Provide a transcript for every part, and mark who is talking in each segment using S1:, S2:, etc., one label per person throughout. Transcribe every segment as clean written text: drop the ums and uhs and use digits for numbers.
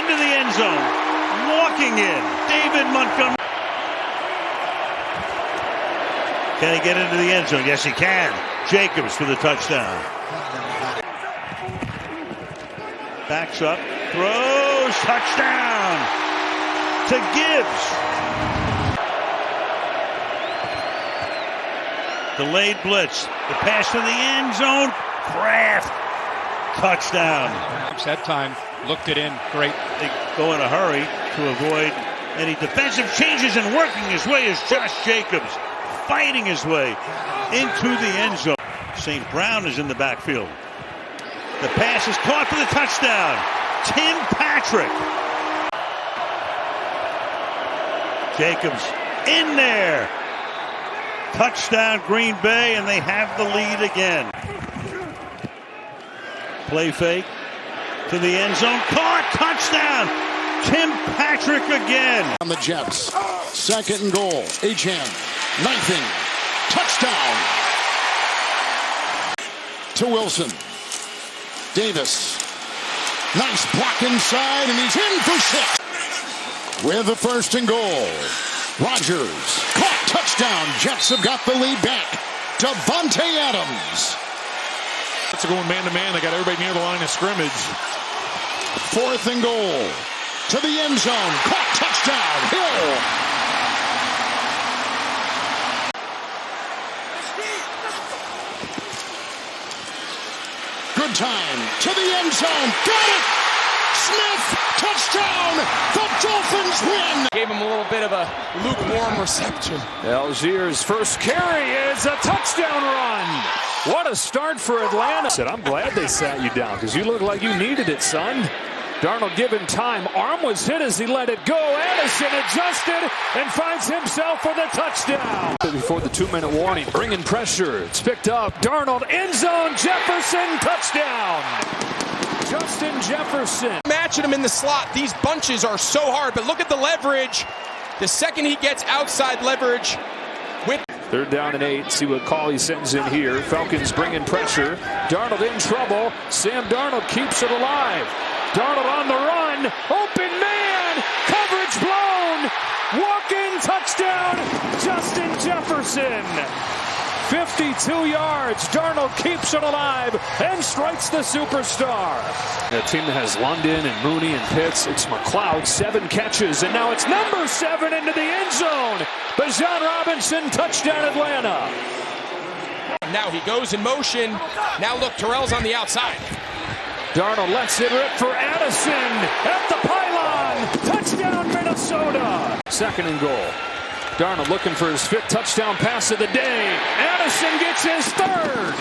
S1: into the end zone. Walking in, David Montgomery. Can he get into the end zone? Yes, he can. Jacobs for the touchdown. Backs up, throws, touchdown to Gibbs. Delayed blitz. The pass to the end zone. Kraft. Touchdown.
S2: That time looked it in. Great.
S1: They go in a hurry to avoid any defensive changes, and working his way is Josh Jacobs, fighting his way into the end zone. St. Brown is in the backfield. The pass is caught for the touchdown. Tim Patrick. Jacobs in there. Touchdown Green Bay, and they have the lead again. Play fake to the end zone. Caught. Touchdown. Tim Patrick again.
S3: On the Jets. 2nd and goal. Achane. Knifing. Touchdown. To Wilson. Davis. Nice block inside, and he's in for 6. With the 1st and goal. Rodgers. Caught. Touchdown. Jets have got the lead back. Davante Adams.
S4: It's going man-to-man. They got everybody near the line of scrimmage.
S3: 4th and goal. To the end zone. Caught. Touchdown. Hill. Good time. To the end zone. Got it. Smith. Touchdown. The Dolphins win.
S5: Gave him a little bit of a lukewarm reception.
S6: Algier's first carry is a touchdown run. What a start for Atlanta. Said, I'm glad they sat you down because you look like you needed it, son. Darnold given time. Arm was hit as he let it go. Addison adjusted and finds himself for the touchdown. Before the 2-minute warning, bringing pressure. It's picked up. Darnold, end zone. Jefferson, touchdown. Justin Jefferson.
S5: Matching him in the slot. These bunches are so hard, but look at the leverage. The second he gets outside leverage with
S6: 3rd down and 8. See what call he sends in here. Falcons bringing pressure. Darnold in trouble. Sam Darnold keeps it alive. Darnold on the run. Open man. Coverage blown. Walk-in touchdown. Justin Jefferson. 52 yards. Darnold keeps it alive and strikes the superstar. A team that has London and Mooney and Pitts. It's McLeod, 7 catches, and now it's number 7 into the end zone. Bijan Robinson, touchdown Atlanta.
S5: Now he goes in motion. Now look, Terrell's on the outside.
S6: Darnold lets it rip for Addison at the pylon. Touchdown Minnesota. 2nd and goal. Darnold looking for his 5th touchdown pass of the day. Addison gets his 3rd.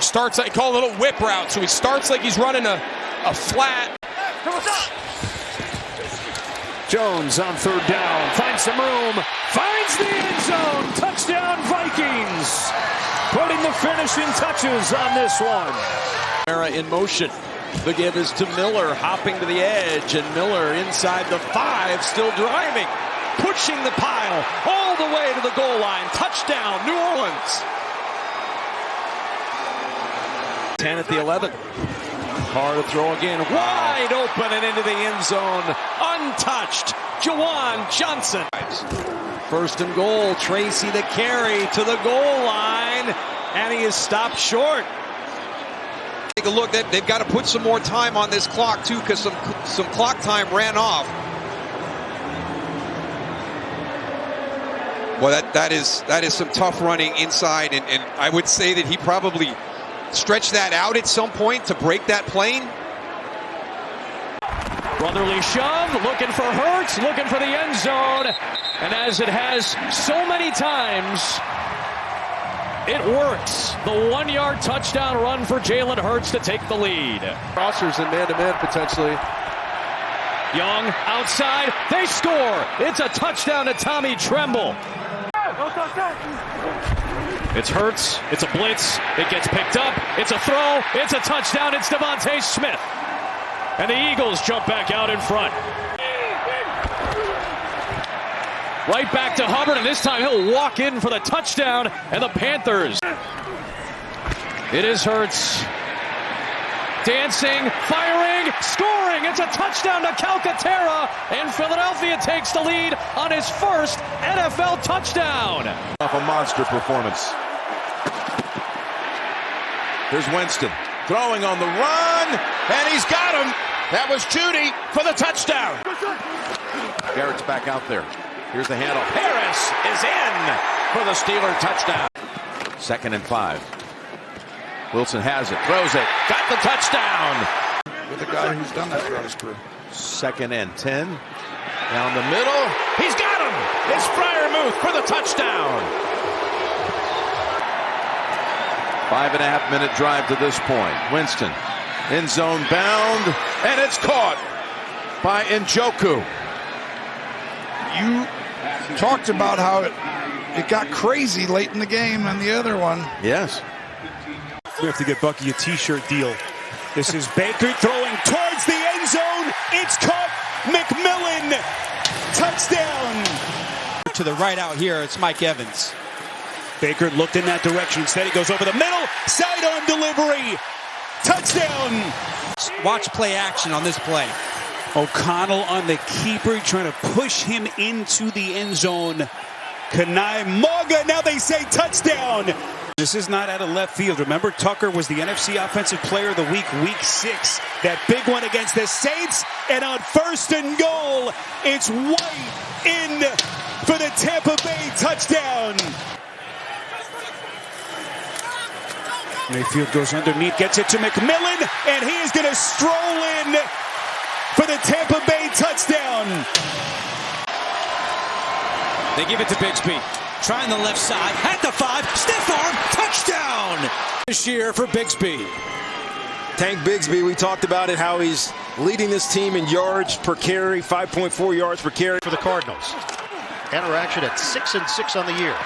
S5: Starts, I call it a little whip route. So he starts like he's running a flat.
S6: Jones on 3rd down. Finds some room. Finds the end zone. Touchdown Vikings. Putting the finishing touches on this one.
S7: In motion. The give is to Miller, hopping to the edge, and Miller inside the 5, still driving, pushing the pile all the way to the goal line. Touchdown, New Orleans. 10 at the 11. Hard to throw again, wide open and into the end zone. Untouched, Juwan Johnson. 1st and goal, Tracy the carry to the goal line, and he is stopped short.
S8: Take a look. They've got to put some more time on this clock too, because some clock time ran off. Well, that is some tough running inside, and I would say that he probably stretched that out at some point to break that plane.
S9: Brotherly shove, looking for Hurts, looking for the end zone, and as it has so many times, it works. The 1-yard touchdown run for Jalen Hurts to take the lead.
S10: Crossers and man-to-man potentially.
S9: Young outside. They score. It's a touchdown to Tommy Tremble. It's Hurts. It's a blitz. It gets picked up. It's a throw. It's a touchdown. It's Devontae Smith. And the Eagles jump back out in front. Right back to Hubbard, and this time he'll walk in for the touchdown, and the Panthers. It is Hurts. dancing, firing, scoring. It's a touchdown to Calcaterra, and Philadelphia takes the lead on his first NFL touchdown.
S10: Off a monster performance. Here's Winston throwing on the run, and he's got him. That was Judy for the touchdown. Garrett's back out there. Here's the handoff. Harris is in for the Steeler touchdown. 2nd and 5. Wilson has it, throws it, got the touchdown.
S3: With a guy who's done that throughout his career.
S10: 2nd and 10. Down the middle. He's got him. It's Freiermuth for the touchdown. 5.5-minute drive to this point. Winston, end zone bound, and it's caught by Njoku.
S11: You talked about how it got crazy late in the game on the other one.
S10: Yes.
S12: We have to get Bucky a t-shirt deal. This is Baker throwing towards the end zone. It's caught. McMillan. Touchdown.
S5: To the right out here, it's Mike Evans.
S12: Baker looked in that direction. Instead, he goes over the middle. Sidearm delivery. Touchdown.
S5: Watch play action on this play.
S12: O'Connell on the keeper, trying to push him into the end zone. Kanai Moga, now they say touchdown. This is not out of left field. Remember, Tucker was the NFC Offensive Player of the Week, Week 6. That big one against the Saints. And on 1st and goal, it's White in for the Tampa Bay touchdown. Mayfield goes underneath, gets it to McMillan, and he is going to stroll in for the Tampa Bay touchdown.
S5: They give it to Bigsby. Trying the left side, at the 5, stiff arm, touchdown! This year for Bigsby.
S13: Tank Bigsby, we talked about it, how he's leading this team in yards per carry, 5.4 yards per carry.
S14: For the Cardinals. Interaction at 6-6 on the year.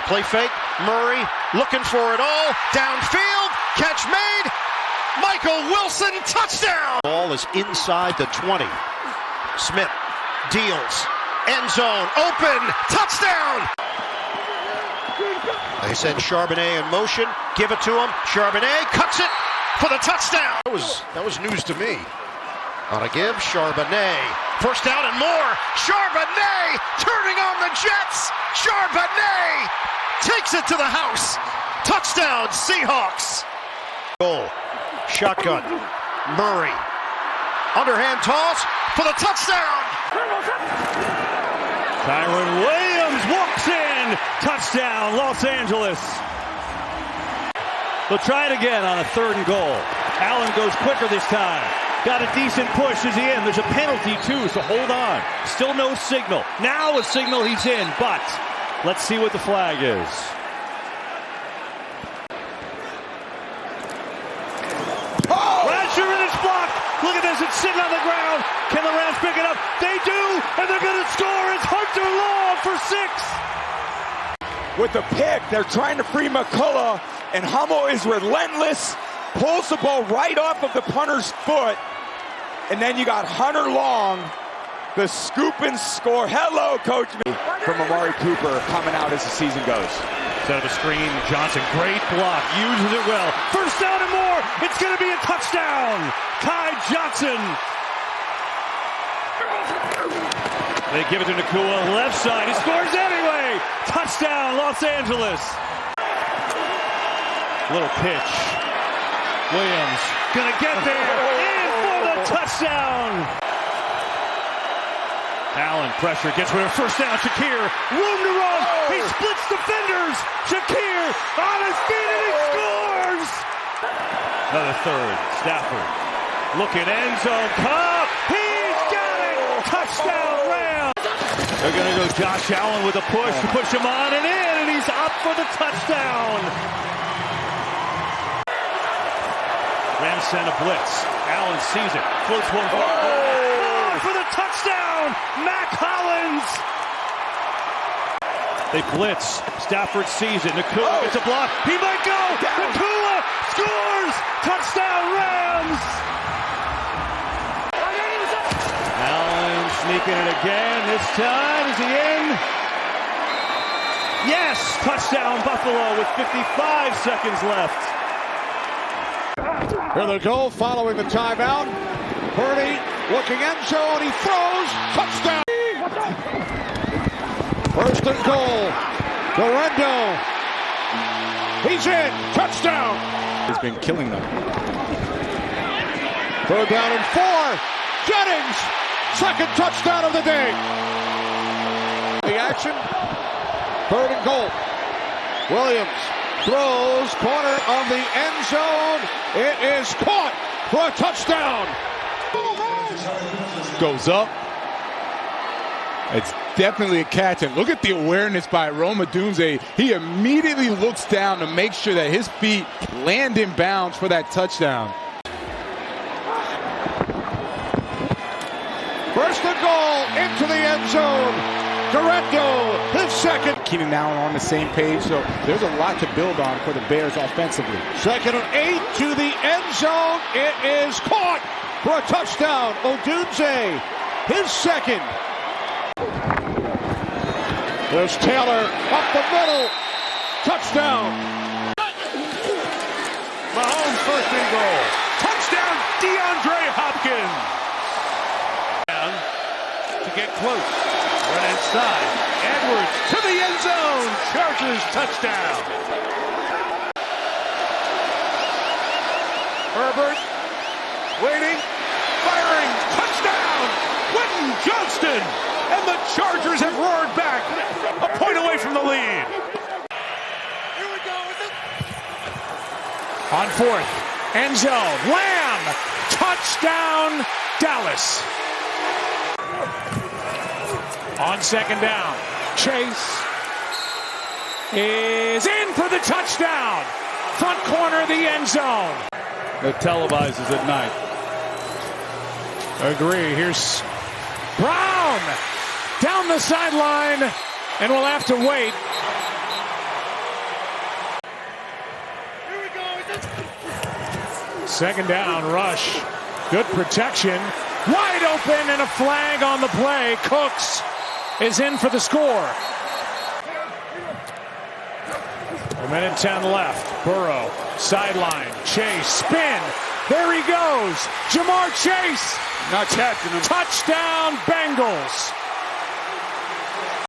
S14: Play fake, Murray looking for it all, downfield, catch made, Michael Wilson, touchdown! Ball is inside the 20. Smith deals, end zone, open, touchdown! They send Charbonnet in motion, give it to him, Charbonnet cuts it for the touchdown! That was news to me. On a give, Charbonnet, first down and more, Charbonnet turning on the Jets, Charbonnet takes it to the house, touchdown Seahawks! Goal, shotgun, Murray, underhand toss for the touchdown!
S1: Kyron Williams walks in, touchdown Los Angeles. They'll try it again on a 3rd and goal. Allen goes quicker this time. Got a decent push. Is he in? There's a penalty too, so hold on. Still no signal. Now a signal he's in, but let's see what the flag is. Roger, and it's blocked. Look at this, it's sitting on the ground. Can the Rams pick it up? They do, and they're going to score. It's Hunter Long for 6.
S12: With the pick, they're trying to free McCullough, and Hummel is relentless. Pulls the ball right off of the punter's foot. And then you got Hunter Long, the scoop and score. Hello, Coach. From Amari Cooper coming out as the season goes.
S1: Set of a screen, Johnson, great block, uses it well. First down and more, it's going to be a touchdown. Kai Johnson. They give it to Nakua, left side, he scores anyway. Touchdown, Los Angeles. Little pitch. Williams gonna get there, in for the touchdown. Allen, pressure, gets rid of first down, Shakir, room to run, he splits defenders, Shakir on his feet and he scores! Another 3rd, Stafford, looking end zone, Cobb, he's got it! Touchdown Rams! They're gonna go Josh Allen with a push to push him on and in, and he's up for the touchdown! Rams send a blitz. Allen sees it. Floats one forward. For the touchdown! Mac Hollins! They blitz. Stafford sees it. Nakua gets a block. He might go! Nakua scores! Touchdown Rams! Allen sneaking it again. This time, is he in? Yes! Touchdown Buffalo with 55 seconds left.
S10: Here they go, following the timeout. Purdy looking end zone. He throws. Touchdown. First and goal. Guerrero. He's in. Touchdown.
S4: He's been killing them.
S10: Third down and 4. Jennings. Second touchdown of the day. The action. Third and goal. Williams throws. Corner of the end zone. It is caught for a touchdown.
S4: Goes up. It's definitely a catch. And look at the awareness by Rome Odunze. He immediately looks down to make sure that his feet land in bounds for that touchdown.
S10: First and goal into the end zone. Guerrero, his second.
S4: Keenan Allen on the same page, so there's a lot to build on for the Bears offensively.
S10: Second and 8 to the end zone. It is caught for a touchdown. Odunze, his second. There's Taylor up the middle. Touchdown.
S15: Mahomes first and goal. Touchdown, DeAndre Hopkins. Down to get close. Run inside. Edwards to the end zone. Chargers touchdown. Herbert waiting, firing, touchdown. Quentin Johnston. And the Chargers have roared back. A point away from the lead.
S10: Here we go with it.
S6: On fourth, end zone, Lamb, touchdown, Dallas. On second down, Chase is in for the touchdown. Front corner of the end zone.
S12: It televises at night.
S6: Agree, here's Brown down the sideline, and we'll have to wait. Second down, Rush. Good protection. Wide open and a flag on the play. Cooks is in for the score. A minute 10 left. Burrow, sideline. Chase, spin. There he goes. Jamar Chase.
S12: Not catching him.
S6: Touchdown, Bengals.